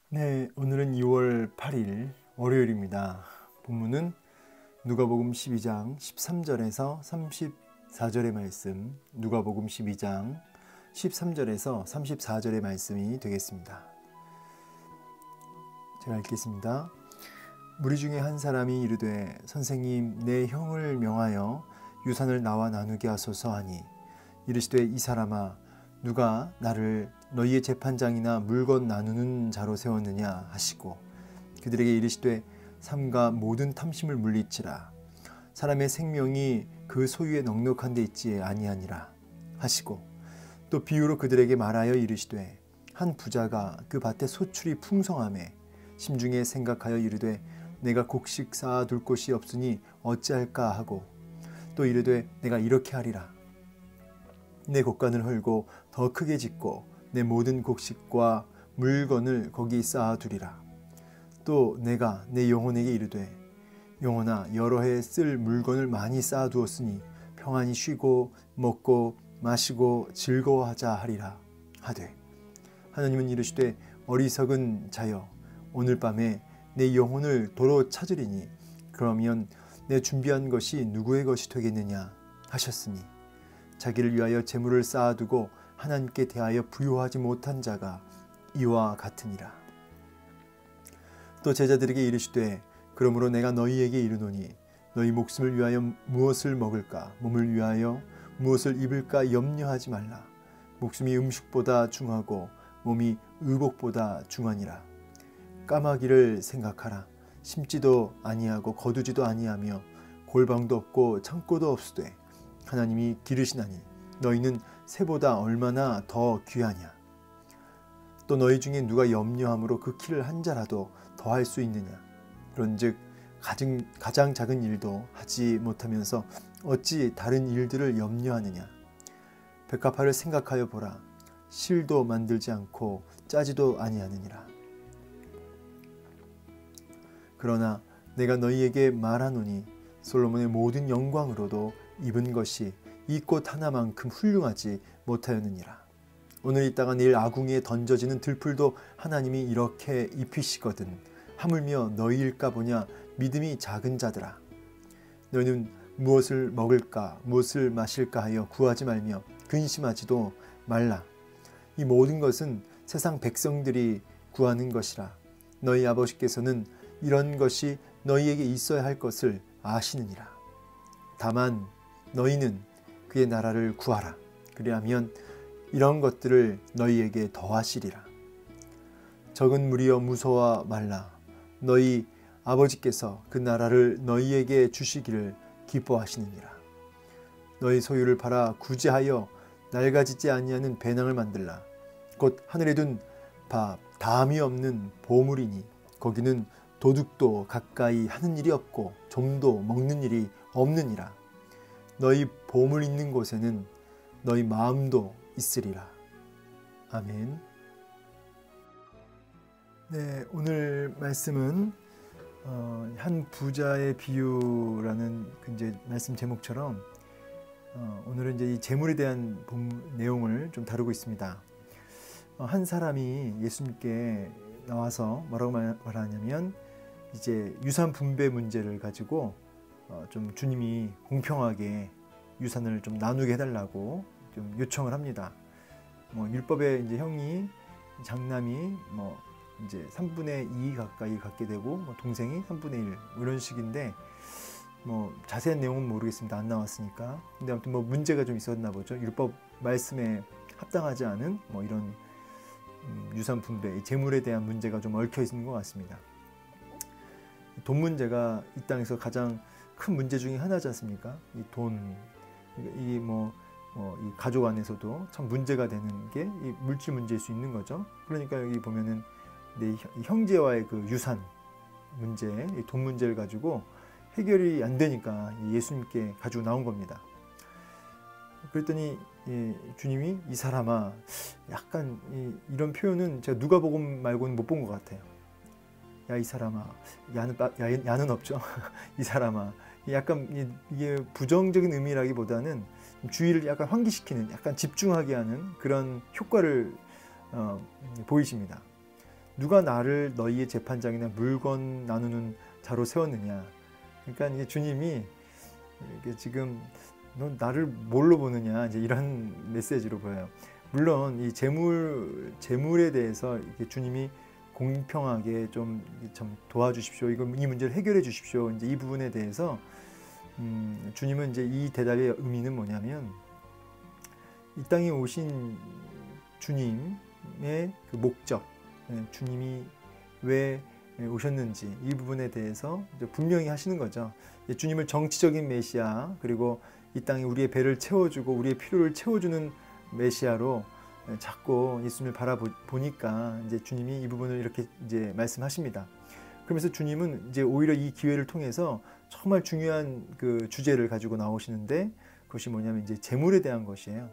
네, 오늘은 2월 8일 월요일입니다. 본문은 누가복음 12장 13절에서 34절의 말씀, 누가복음 12장 13절에서 34절의 말씀이 되겠습니다. 제가 읽겠습니다. 무리 중에 한 사람이 이르되 선생님, 내 형을 명하여 유산을 나와 나누게 하소서 하니, 이르시되 이 사람아, 누가 나를 너희의 재판장이나 물건 나누는 자로 세웠느냐 하시고, 그들에게 이르시되 삼가 모든 탐심을 물리치라. 사람의 생명이 그 소유에 넉넉한 데 있지 아니하니라 하시고, 또 비유로 그들에게 말하여 이르시되 한 부자가 그 밭에 소출이 풍성하매 심중에 생각하여 이르되 내가 곡식 쌓아둘 곳이 없으니 어찌할까 하고, 또 이르되 내가 이렇게 하리라. 내 곡간을 헐고 더 크게 짓고 내 모든 곡식과 물건을 거기 쌓아두리라. 또 내가 내 영혼에게 이르되 영혼아, 여러 해 쓸 물건을 많이 쌓아두었으니 평안히 쉬고 먹고 마시고 즐거워하자 하리라 하되, 하나님은 이르시되 어리석은 자여, 오늘 밤에 내 영혼을 도로 찾으리니 그러면 내 준비한 것이 누구의 것이 되겠느냐 하셨으니, 자기를 위하여 재물을 쌓아두고 하나님께 대하여 부요하지 못한 자가 이와 같으니라. 또 제자들에게 이르시되 그러므로 내가 너희에게 이르노니 너희 목숨을 위하여 무엇을 먹을까, 몸을 위하여 무엇을 입을까 염려하지 말라. 목숨이 음식보다 중하고 몸이 의복보다 중하니라. 까마귀를 생각하라. 심지도 아니하고 거두지도 아니하며 골방도 없고 창고도 없으되 하나님이 기르시나니 너희는 새보다 얼마나 더 귀하냐. 또 너희 중에 누가 염려함으로 그 키를 한 자라도 더할 수 있느냐. 그런즉 가장 작은 일도 하지 못하면서 어찌 다른 일들을 염려하느냐. 백합화를 생각하여 보라. 실도 만들지 않고 짜지도 아니하느니라. 그러나 내가 너희에게 말하노니 솔로몬의 모든 영광으로도 입은 것이 이 꽃 하나만큼 훌륭하지 못하였느니라. 오늘 있다가 내일 아궁이에 던져지는 들풀도 하나님이 이렇게 입히시거든 하물며 너희일까 보냐. 믿음이 작은 자들아, 너희는 무엇을 먹을까 무엇을 마실까 하여 구하지 말며 근심하지도 말라. 이 모든 것은 세상 백성들이 구하는 것이라. 너희 아버지께서는 이런 것이 너희에게 있어야 할 것을 아시느니라. 다만 너희는 그의 나라를 구하라. 그리하면 이런 것들을 너희에게 더하시리라. 적은 무리여 무서워 말라. 너희 아버지께서 그 나라를 너희에게 주시기를 기뻐하시느니라. 너희 소유를 팔아 구제하여 낡아지지 아니하는 배낭을 만들라. 곧 하늘에 둔 밥 다함이 없는 보물이니 거기는 도둑도 가까이 하는 일이 없고 좀도 먹는 일이 없느니라. 너희 보물 있는 곳에는 너희 마음도 있으리라. 아멘. 네, 오늘 말씀은 한 부자의 비유라는 이제 말씀 제목처럼 오늘은 이제 이 재물에 대한 내용을 좀 다루고 있습니다. 한 사람이 예수님께 나와서 뭐라고 말하냐면, 이제 유산 분배 문제를 가지고 좀 주님이 공평하게 유산을 좀 나누게 해달라고 좀 요청을 합니다. 율법의 이제 형이, 장남이 이제 3분의 2 가까이 갖게 되고, 동생이 3분의 1 이런 식인데, 자세한 내용은 모르겠습니다. 안 나왔으니까. 근데 아무튼 문제가 좀 있었나 보죠. 율법 말씀에 합당하지 않은 이런 유산 분배, 재물에 대한 문제가 좀 얽혀 있는 것 같습니다. 돈 문제가 이 땅에서 가장 큰 문제 중에 하나지 않습니까? 이 돈, 이 가족 안에서도 참 문제가 되는 게 이 물질 문제일 수 있는 거죠. 그러니까 여기 보면은 내 형제와의 그 유산 문제, 이 돈 문제를 가지고 해결이 안 되니까 예수님께 가지고 나온 겁니다. 그랬더니 주님이 이 사람아, 약간 이런 표현은 제가 누가복음 말고는 못 본 것 같아요. 야, 이 사람아, 야는 없죠. 이 사람아, 약간 이게 부정적인 의미라기보다는 주의를 약간 환기시키는, 약간 집중하게 하는 그런 효과를 보이십니다. 누가 나를 너희의 재판장이나 물건 나누는 자로 세웠느냐. 그러니까 이제 주님이 이게 지금 너 나를 뭘로 보느냐 이제 이런 메시지로 보여요. 물론 이 재물에 대해서 이렇게 주님이 공평하게 좀 도와주십시오. 이 문제를 해결해 주십시오. 이제 이 부분에 대해서 주님은 이제 이 대답의 의미는 뭐냐면 이 땅에 오신 주님의 그 목적, 주님이 왜 오셨는지 이 부분에 대해서 분명히 하시는 거죠. 주님을 정치적인 메시아, 그리고 이 땅에 우리의 배를 채워주고 우리의 필요를 채워주는 메시아로 자꾸 예수님을 바라보니까 이제 주님이 이 부분을 이렇게 이제 말씀하십니다. 그러면서 주님은 이제 오히려 이 기회를 통해서 정말 중요한 그 주제를 가지고 나오시는데 그것이 뭐냐면 이제 재물에 대한 것이에요.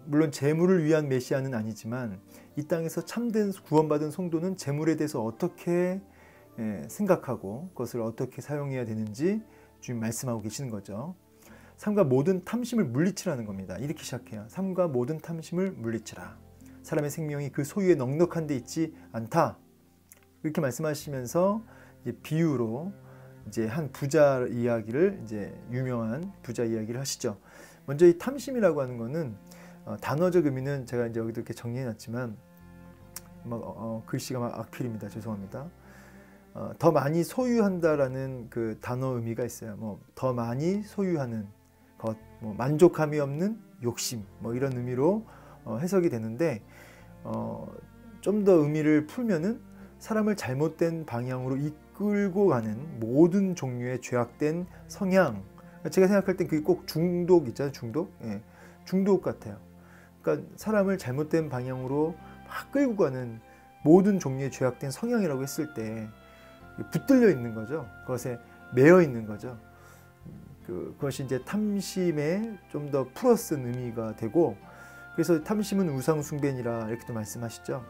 물론 재물을 위한 메시아는 아니지만 이 땅에서 참된 구원받은 성도는 재물에 대해서 어떻게 생각하고 그것을 어떻게 사용해야 되는지 주님 말씀하고 계시는 거죠. 삶과 모든 탐심을 물리치라는 겁니다. 이렇게 시작해요. 삶과 모든 탐심을 물리치라. 사람의 생명이 그 소유에 넉넉한 데 있지 않다. 이렇게 말씀하시면서 이제 비유로 이제 한 부자 이야기를 이제 유명한 부자 이야기를 하시죠. 먼저 이 탐심이라고 하는 거는 단어적 의미는 제가 이제 여기도 이렇게 정리해놨지만 글씨가 막 악필입니다. 죄송합니다. 더 많이 소유한다라는 그 단어 의미가 있어요. 더 많이 소유하는 것, 만족함이 없는 욕심, 이런 의미로 해석이 되는데 좀 더 의미를 풀면은 사람을 잘못된 방향으로 이끌고 가는 모든 종류의 죄악된 성향. 제가 생각할 땐 그게 꼭 중독 있잖아요. 중독, 중독 같아요. 그러니까 사람을 잘못된 방향으로 막 끌고 가는 모든 종류의 죄악된 성향이라고 했을 때 붙들려 있는 거죠. 그것에 매여 있는 거죠. 그것이 이제 탐심에 좀 더 플러스 의미가 되고, 그래서 탐심은 우상숭배니라 이렇게도 말씀하시죠.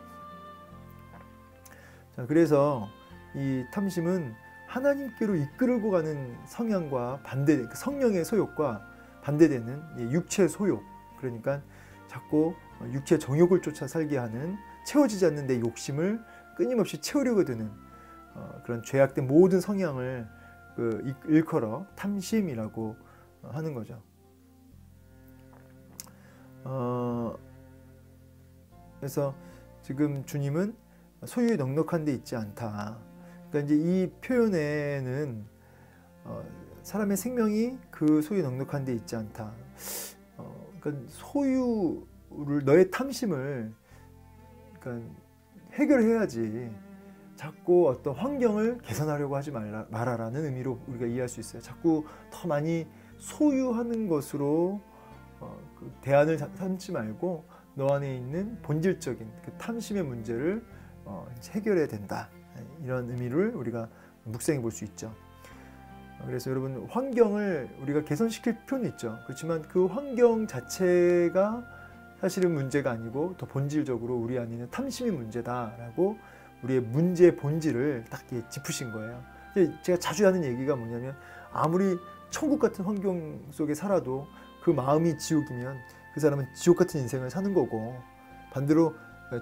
자, 그래서 이 탐심은 하나님께로 이끌고 가는 성향과 반대, 성령의 소욕과 반대되는 육체 소욕, 그러니까 자꾸 육체 정욕을 쫓아 살게 하는, 채워지지 않는 내 욕심을 끊임없이 채우려고 드는 그런 죄악된 모든 성향을 일컬어 탐심이라고 하는 거죠. 그래서 지금 주님은 소유에 넉넉한 데 있지 않다. 그러니까 이제 이 표현에는 사람의 생명이 그 소유에 넉넉한 데 있지 않다. 그러니까 소유를, 너의 탐심을 그러니까 해결해야지 자꾸 어떤 환경을 개선하려고 하지 말아라는 의미로 우리가 이해할 수 있어요. 자꾸 더 많이 소유하는 것으로 그 대안을 삼지 말고 너 안에 있는 본질적인 그 탐심의 문제를 해결해야 된다. 이런 의미를 우리가 묵상해 볼 수 있죠. 그래서 여러분, 환경을 우리가 개선시킬 필요는 있죠. 그렇지만 그 환경 자체가 사실은 문제가 아니고 더 본질적으로 우리 안에 있는 탐심이 문제다라고 우리의 문제의 본질을 딱 짚으신 거예요. 제가 자주 하는 얘기가 뭐냐면, 아무리 천국 같은 환경 속에 살아도 그 마음이 지옥이면 그 사람은 지옥 같은 인생을 사는 거고, 반대로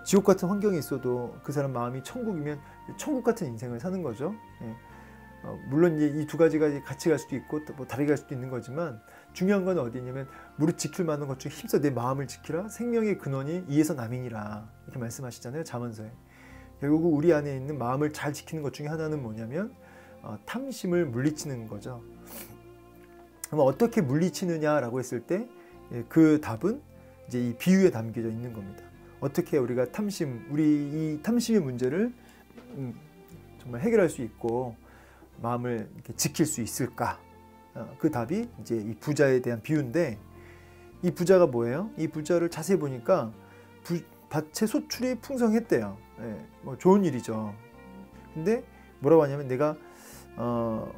지옥 같은 환경이 있어도 그 사람 마음이 천국이면 천국 같은 인생을 사는 거죠. 물론 이제 이 두 가지가 같이 갈 수도 있고 뭐 다르게 갈 수도 있는 거지만, 중요한 건 어디냐면 무릇 지킬 만한 것 중에 힘써 내 마음을 지키라. 생명의 근원이 이에서 남이니라. 이렇게 말씀하시잖아요, 잠언서에. 결국 우리 안에 있는 마음을 잘 지키는 것 중에 하나는 뭐냐면 탐심을 물리치는 거죠. 그럼 어떻게 물리치느냐라고 했을 때 그 답은 이제 이 비유에 담겨져 있는 겁니다. 어떻게 우리가 우리 이 탐심의 문제를 정말 해결할 수 있고 마음을 이렇게 지킬 수 있을까? 그 답이 이제 이 부자에 대한 비유인데, 이 부자가 뭐예요? 이 부자를 자세히 보니까 밭의 소출이 풍성했대요. 뭐 좋은 일이죠. 근데 뭐라고 하냐면, 내가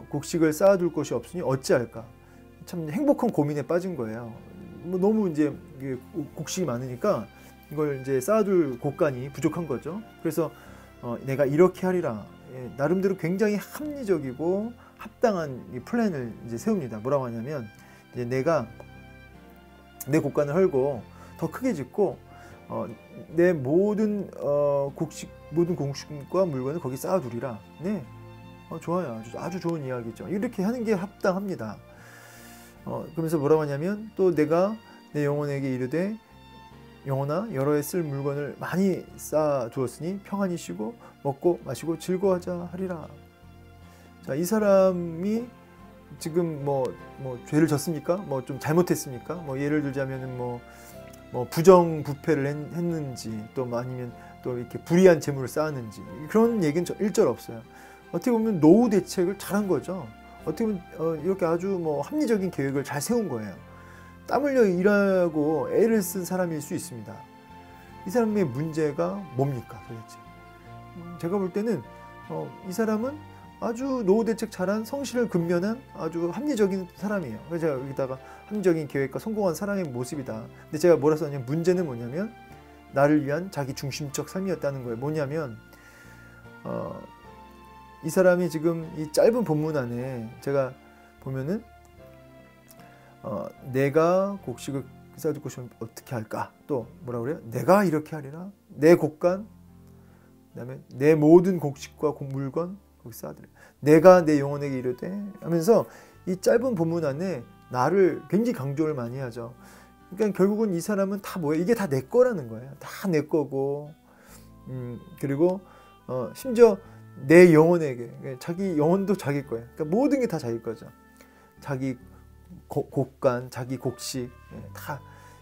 곡식을 쌓아둘 곳이 없으니 어찌할까? 참 행복한 고민에 빠진 거예요. 뭐 너무 이제 곡식이 많으니까 이걸 이제 쌓아둘 곳간이 부족한 거죠. 그래서 내가 이렇게 하리라. 나름대로 굉장히 합리적이고 합당한 이 플랜을 이제 세웁니다. 뭐라고 하냐면, 이제 내가 내 곳간을 헐고 더 크게 짓고 내 모든 모든 곡식과 물건을 거기 쌓아두리라. 네, 좋아요. 아주 좋은 이야기죠. 이렇게 하는 게 합당합니다. 그러면서 뭐라고 하냐면 또 내가 내 영혼에게 이르되 영혼아 여러 해 쓸 물건을 많이 쌓아두었으니 평안히 쉬고 먹고 마시고 즐거워하자 하리라. 자, 이 사람이 지금 뭐 죄를 졌습니까? 뭐 좀 잘못했습니까? 뭐 예를 들자면은 뭐 부정부패를 했는지 또 아니면 또 이렇게 불이한 재물을 쌓았는지 그런 얘기는 1절 없어요. 어떻게 보면 노후 대책을 잘한 거죠. 어떻게 보면 이렇게 아주 뭐 합리적인 계획을 잘 세운 거예요. 땀 흘려 일하고 애를 쓴 사람일 수 있습니다. 이 사람의 문제가 뭡니까 도대체? 제가 볼 때는 이 사람은 아주 노후 대책 잘한 성실을 근면한 아주 합리적인 사람이에요. 그래서 제가 여기다가 합리적인 계획과 성공한 사람의 모습이다. 근데 제가 뭐라 썼냐면 문제는 뭐냐면 나를 위한 자기 중심적 삶이었다는 거예요. 뭐냐면 이 사람이 지금 이 짧은 본문 안에 제가 보면은 내가 곡식을 쌓아두고 싶으면 어떻게 할까? 또 뭐라 그래요? 내가 이렇게 하리라. 내 곡간, 그다음에 내 모든 곡식과 물건 거기 쌓아두리라. 내가 내 영혼에게 이르되 하면서 이 짧은 본문 안에 나를 굉장히 강조를 많이 하죠. 그러니까 결국은 이 사람은 다 뭐예요? 이게 다 내 거라는 거예요. 다 내 거고, 그리고 심지어 내 영혼에게 자기 영혼도 자기 거예요. 그러니까 모든 게 다 자기 거죠. 자기 곡간, 자기 곡식 다.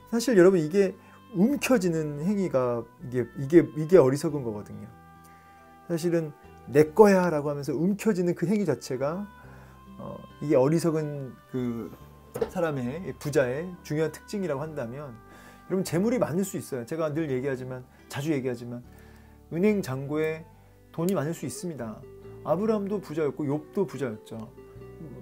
사실 여러분 이게 움켜쥐는 행위가 이게 어리석은 거거든요. 사실은 내 거야라고 하면서 움켜쥐는 그 행위 자체가 이게 어리석은 그 사람의 부자의 중요한 특징이라고 한다면 여러분 재물이 많을 수 있어요. 제가 늘 얘기하지만 자주 얘기하지만 은행 잔고에 돈이 많을 수 있습니다. 아브라함도 부자였고 욥도 부자였죠.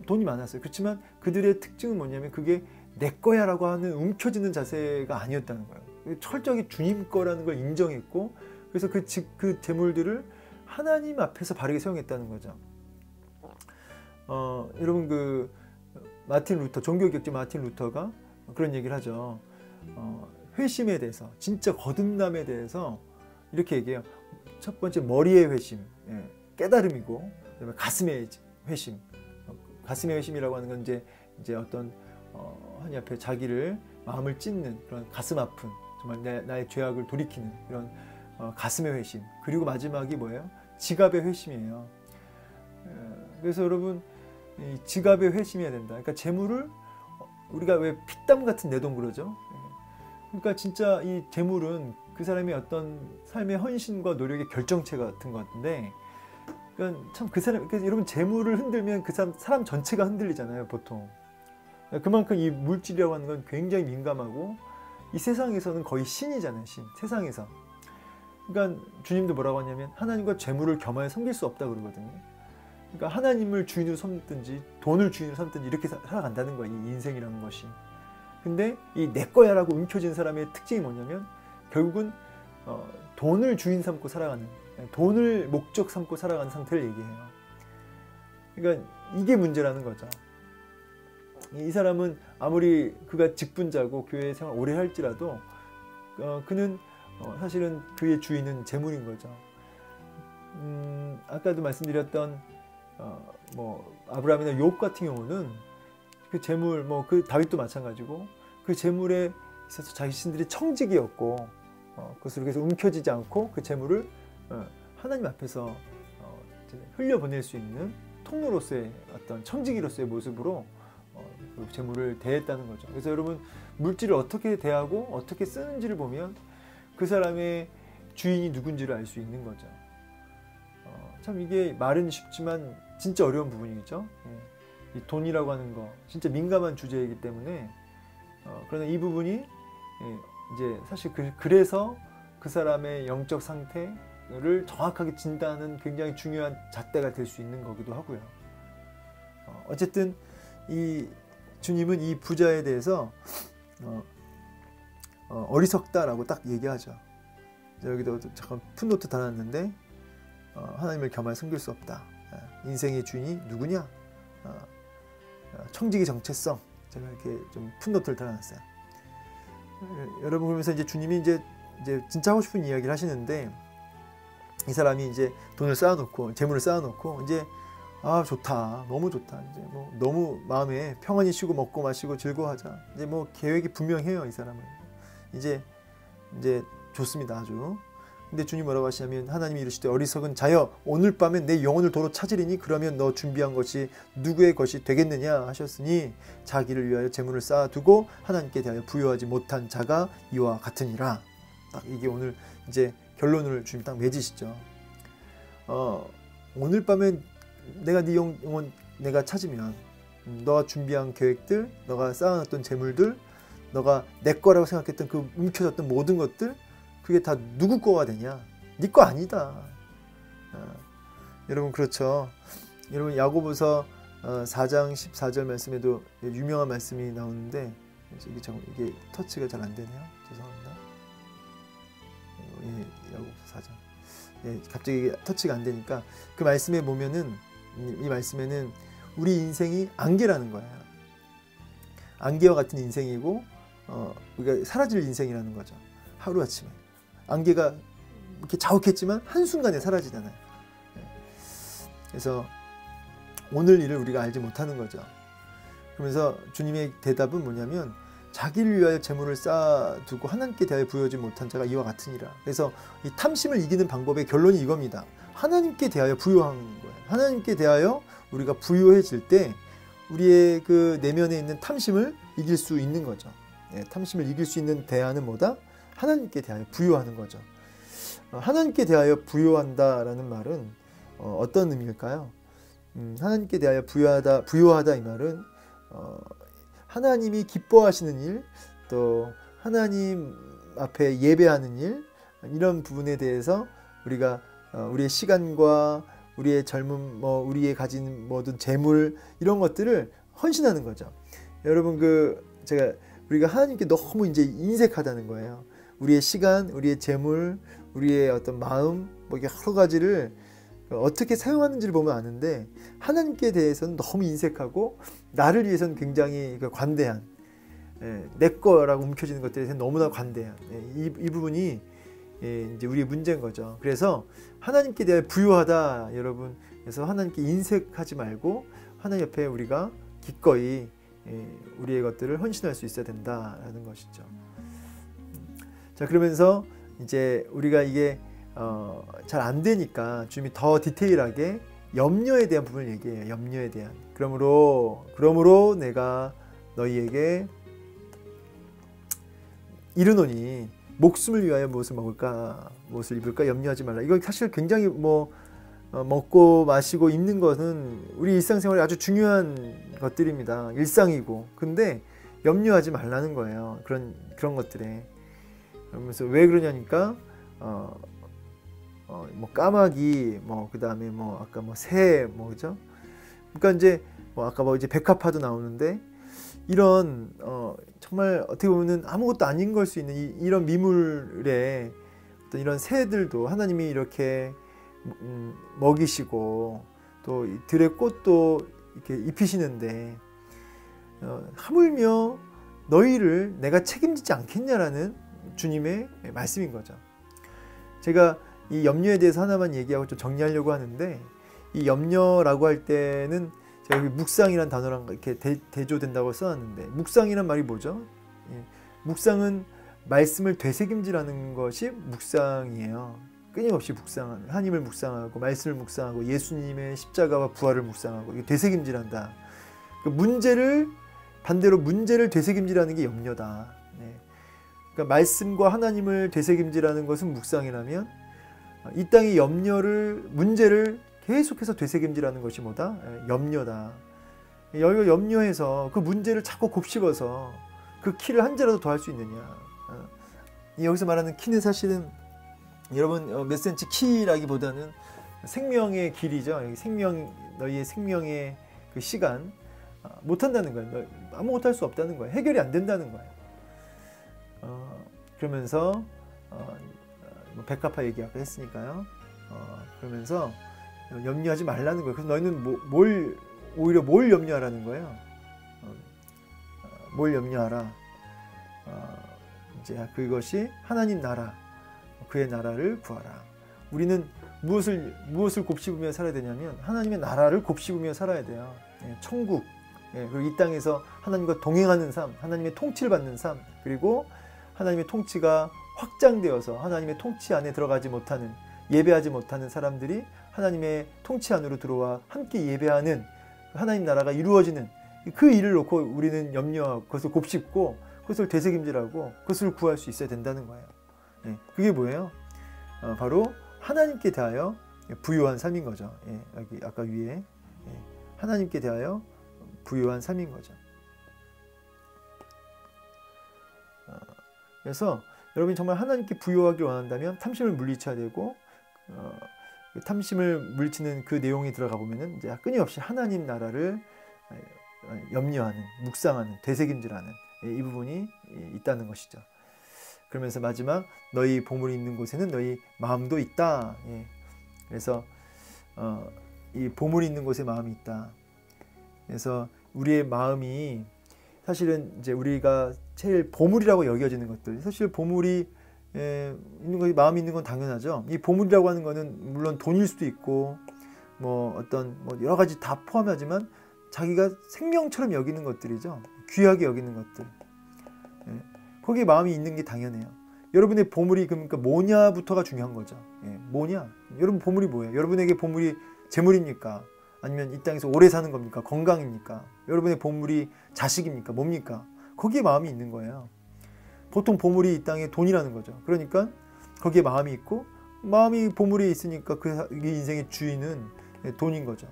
돈이 많았어요. 그렇지만 그들의 특징은 뭐냐면 그게 내 거야 라고 하는 움켜쥐는 자세가 아니었다는 거예요. 철저하게 주님 거라는 걸 인정했고 그래서 그 재물들을 하나님 앞에서 바르게 사용했다는 거죠. 여러분 그 마틴 루터, 종교개혁자 마틴 루터가 그런 얘기를 하죠. 회심에 대해서, 진짜 거듭남에 대해서 이렇게 얘기해요. 첫 번째 머리의 회심, 깨달음이고, 그다음에 가슴의 회심. 가슴의 회심이라고 하는 건 이제 어떤 하나님 앞에 자기를 마음을 찢는 그런 가슴 아픈, 정말 나의 죄악을 돌이키는 그런 가슴의 회심. 그리고 마지막이 뭐예요? 지갑의 회심이에요. 그래서 여러분 이 지갑의 회심해야 된다. 그러니까 재물을 우리가 왜 피땀 같은 내 돈 그러죠. 그러니까 진짜 이 재물은 그 사람의 어떤 삶의 헌신과 노력의 결정체 같은 것 같은데, 그러니까 참 그 사람, 그러니까 여러분 재물을 흔들면 그 사람 전체가 흔들리잖아요, 보통. 그만큼 이 물질이라고 하는 건 굉장히 민감하고 이 세상에서는 거의 신이잖아요, 신. 세상에서. 그러니까 주님도 뭐라고 하냐면 하나님과 재물을 겸하여 섬길 수 없다 그러거든요. 그러니까 하나님을 주인으로 삼든지 돈을 주인으로 삼든지 이렇게 살아간다는 거예요, 이 인생이라는 것이. 근데 이 내 거야라고 움켜진 사람의 특징이 뭐냐면 결국은 돈을 주인 삼고 살아가는, 돈을 목적 삼고 살아가는 상태를 얘기해요. 그러니까 이게 문제라는 거죠. 이 사람은 아무리 그가 직분자고 교회 생활 오래 할지라도 그는 사실은 그의 주인은 재물인 거죠. 아까도 말씀드렸던 아브라함이나 욥 같은 경우는 그 재물, 그 다윗도 마찬가지고 그 재물에 있어서 자신들이 청직이었고 그것을 그래서 움켜쥐지 않고 그 재물을 하나님 앞에서 흘려보낼 수 있는 통로로서의 어떤 청지기로서의 모습으로 그 재물을 대했다는 거죠. 그래서 여러분 물질을 어떻게 대하고 어떻게 쓰는지를 보면 그 사람의 주인이 누군지를 알 수 있는 거죠. 참 이게 말은 쉽지만 진짜 어려운 부분이겠죠. 이 돈이라고 하는 거 진짜 민감한 주제이기 때문에 그러나 이 부분이 이제 사실 그래서 그 사람의 영적 상태를 정확하게 진단하는 굉장히 중요한 잣대가 될 수 있는 거기도 하고요. 어쨌든 이 주님은 이 부자에 대해서 어리석다라고 딱 얘기하죠. 여기도 잠깐 풋노트 달았는데 하나님을 겸하여 섬길 수 없다. 인생의 주인이 누구냐? 청지기 정체성. 제가 이렇게 좀 풋노트를 달아놨어요. 여러분 그러면서 이제 주님이 이제 이제 진짜 하고 싶은 이야기를 하시는데, 이 사람이 이제 돈을 쌓아놓고 재물을 쌓아놓고 이제 아 좋다, 너무 좋다, 이제 뭐 너무 마음에 평안히 쉬고 먹고 마시고 즐거워하자, 이제 뭐 계획이 분명해요 이 사람은. 이제 좋습니다 아주. 근데 주님 뭐라고 하시냐면, 하나님이 이르시되 어리석은 자여 오늘 밤에 내 영혼을 도로 찾으리니 그러면 너 준비한 것이 누구의 것이 되겠느냐 하셨으니 자기를 위하여 재물을 쌓아두고 하나님께 대하여 부여하지 못한 자가 이와 같으니라. 딱 이게 오늘 이제 결론을 주님 딱 맺으시죠. 오늘 밤에 내가 네 영혼 내가 찾으면 너가 준비한 계획들, 너가 쌓아놨던 재물들, 너가 내 거라고 생각했던 그 움켜졌던 모든 것들, 그게 다 누구 거가 되냐? 네 거 아니다. 여러분 그렇죠. 여러분 야고보서 4장 14절 말씀에도 유명한 말씀이 나오는데, 이게 터치가 잘 안 되네요. 죄송합니다. 예, 야고보서 4장. 예, 갑자기 터치가 안 되니까 그 말씀에 보면은, 이 말씀에는 우리 인생이 안개라는 거예요. 안개와 같은 인생이고, 우리가 사라질 인생이라는 거죠. 하루아침에. 안개가 이렇게 자욱했지만 한순간에 사라지잖아요. 그래서 오늘 일을 우리가 알지 못하는 거죠. 그러면서 주님의 대답은 뭐냐면, 자기를 위하여 재물을 쌓아두고 하나님께 대하여 부여하지 못한 자가 이와 같으니라. 그래서 이 탐심을 이기는 방법의 결론이 이겁니다. 하나님께 대하여 부여하는 거예요. 하나님께 대하여 우리가 부여해질 때 우리의 그 내면에 있는 탐심을 이길 수 있는 거죠. 탐심을 이길 수 있는 대안은 뭐다? 하나님께 대하여 부여하는 거죠. 하나님께 대하여 부여한다라는 말은 어떤 의미일까요? 하나님께 대하여 부여하다 이 말은 하나님이 기뻐하시는 일, 또 하나님 앞에 예배하는 일, 이런 부분에 대해서 우리가 우리의 시간과 우리의 젊음, 우리의 가진 모든 재물, 이런 것들을 헌신하는 거죠. 여러분 우리가 하나님께 너무 이제 인색하다는 거예요. 우리의 시간, 우리의 재물, 우리의 어떤 마음, 여러 가지를 어떻게 사용하는지를 보면 아는데, 하나님께 대해서는 너무 인색하고 나를 위해서는 굉장히 관대한, 내 거라고 움켜쥐는 것들에 대해서 너무나 관대한, 이 부분이 이제 우리의 문제인 거죠. 그래서 하나님께 대해 부유하다, 여러분. 그래서 하나님께 인색하지 말고 하나님 옆에 우리가 기꺼이 우리의 것들을 헌신할 수 있어야 된다라는 것이죠. 자, 그러면서 이제 우리가 이게 잘 안 되니까 주님이 더 디테일하게 염려에 대한 부분을 얘기해요. 염려에 대한. 그러므로 내가 너희에게 이르노니 목숨을 위하여 무엇을 먹을까, 무엇을 입을까 염려하지 말라. 이거 사실 굉장히 먹고 마시고 입는 것은 우리 일상생활에 아주 중요한 것들입니다. 일상이고. 근데 염려하지 말라는 거예요. 그런 것들에. 그러면서 왜 그러냐니까 까마귀, 그다음에 아까 새, 그죠? 그러니까 이제 아까 이제 백합화도 나오는데, 이런 정말 어떻게 보면은 아무것도 아닌 걸 수 있는 이런 미물에 어떤 이런 새들도 하나님이 이렇게 먹이시고 또 들의 꽃도 이렇게 입히시는데, 하물며 너희를 내가 책임지지 않겠냐라는 주님의 말씀인 거죠. 제가 이 염려에 대해서 하나만 얘기하고 좀 정리하려고 하는데, 이 염려라고 할 때는 제가 여기 묵상이란 단어랑 이렇게 대조된다고 써놨는데, 묵상이란 말이 뭐죠? 묵상은 말씀을 되새김질하는 것이 묵상이에요. 끊임없이 묵상하는, 하나님을 묵상하고 말씀을 묵상하고 예수님의 십자가와 부활을 묵상하고, 이게 되새김질한다. 반대로 문제를 되새김질하는 게 염려다. 그러니까 말씀과 하나님을 되새김질하는 것은 묵상이라면, 이 땅의 문제를 계속해서 되새김질하는 것이 뭐다? 염려다. 여기가 염려해서 그 문제를 자꾸 곱씹어서 그 키를 한 자라도 더 할 수 있느냐. 여기서 말하는 키는 사실은 여러분 몇 센치 키라기보다는 생명의 길이죠. 너희의 생명의 그 시간 못한다는 거예요. 아무것도 할 수 없다는 거예요. 해결이 안 된다는 거예요. 그러면서 백합화 얘기 아까 했으니까요. 그러면서 염려하지 말라는 거예요. 그래서 너희는 오히려 뭘 염려하라는 거예요. 뭘 염려하라. 이제 그것이 하나님 나라, 그의 나라를 구하라. 우리는 무엇을 곱씹으며 살아야 되냐면 하나님의 나라를 곱씹으며 살아야 돼요. 천국, 그리고 이 땅에서 하나님과 동행하는 삶, 하나님의 통치를 받는 삶, 그리고 하나님의 통치가 확장되어서 하나님의 통치 안에 들어가지 못하는, 예배하지 못하는 사람들이 하나님의 통치 안으로 들어와 함께 예배하는 하나님 나라가 이루어지는 그 일을 놓고 우리는 염려하고 그것을 곱씹고 그것을 되새김질하고 그것을 구할 수 있어야 된다는 거예요. 그게 뭐예요? 바로 하나님께 대하여 부요한 삶인 거죠. 여기 아까 위에 하나님께 대하여 부요한 삶인 거죠. 그래서 여러분이 정말 하나님께 부요하길 원한다면 탐심을 물리쳐야 되고, 탐심을 물리치는 그 내용이 들어가 보면은 이제 끊임없이 하나님 나라를 염려하는, 묵상하는, 되새김질하는 이 부분이 있다는 것이죠. 그러면서 마지막 너희 보물이 있는 곳에는 너희 마음도 있다. 그래서 이 보물이 있는 곳에 마음이 있다. 그래서 우리의 마음이 사실은 이제 우리가 제일 보물이라고 여겨지는 것들, 사실 보물이 있는 거, 마음이 있는 건 당연하죠. 이 보물이라고 하는 거는 물론 돈일 수도 있고 뭐 어떤 여러 가지 다 포함하지만 자기가 생명처럼 여기는 것들이죠. 귀하게 여기는 것들. 거기에 마음이 있는 게 당연해요. 여러분의 보물이 그러니까 뭐냐부터가 중요한 거죠. 뭐냐? 여러분 보물이 뭐예요? 여러분에게 보물이 재물입니까? 아니면 이 땅에서 오래 사는 겁니까? 건강입니까? 여러분의 보물이 자식입니까? 뭡니까? 거기에 마음이 있는 거예요. 보통 보물이 이 땅에 돈이라는 거죠. 그러니까 거기에 마음이 있고, 마음이 보물에 있으니까 그 인생의 주인은 돈인 거죠.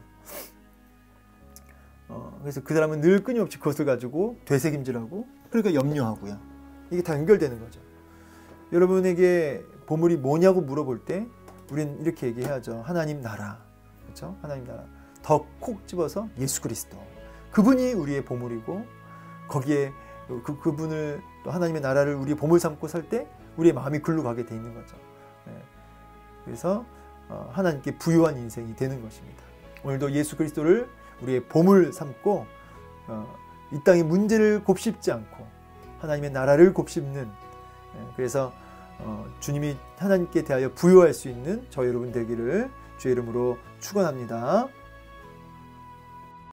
그래서 그 사람은 늘 끊임없이 그것을 가지고 되새김질하고, 그러니까 염려하고요. 이게 다 연결되는 거죠. 여러분에게 보물이 뭐냐고 물어볼 때 우리는 이렇게 얘기해야죠. 하나님 나라. 그렇죠? 하나님 나라. 더 콕 집어서 예수 그리스도. 그분이 우리의 보물이고, 거기에 그분을, 또 하나님의 나라를 우리의 보물 삼고 살 때 우리의 마음이 글로 가게 돼 있는 거죠. 그래서 하나님께 부요한 인생이 되는 것입니다. 오늘도 예수 그리스도를 우리의 보물 삼고 이 땅의 문제를 곱씹지 않고 하나님의 나라를 곱씹는, 그래서 주님이 하나님께 대하여 부요할 수 있는 저 여러분 되기를 주의 이름으로 축원합니다.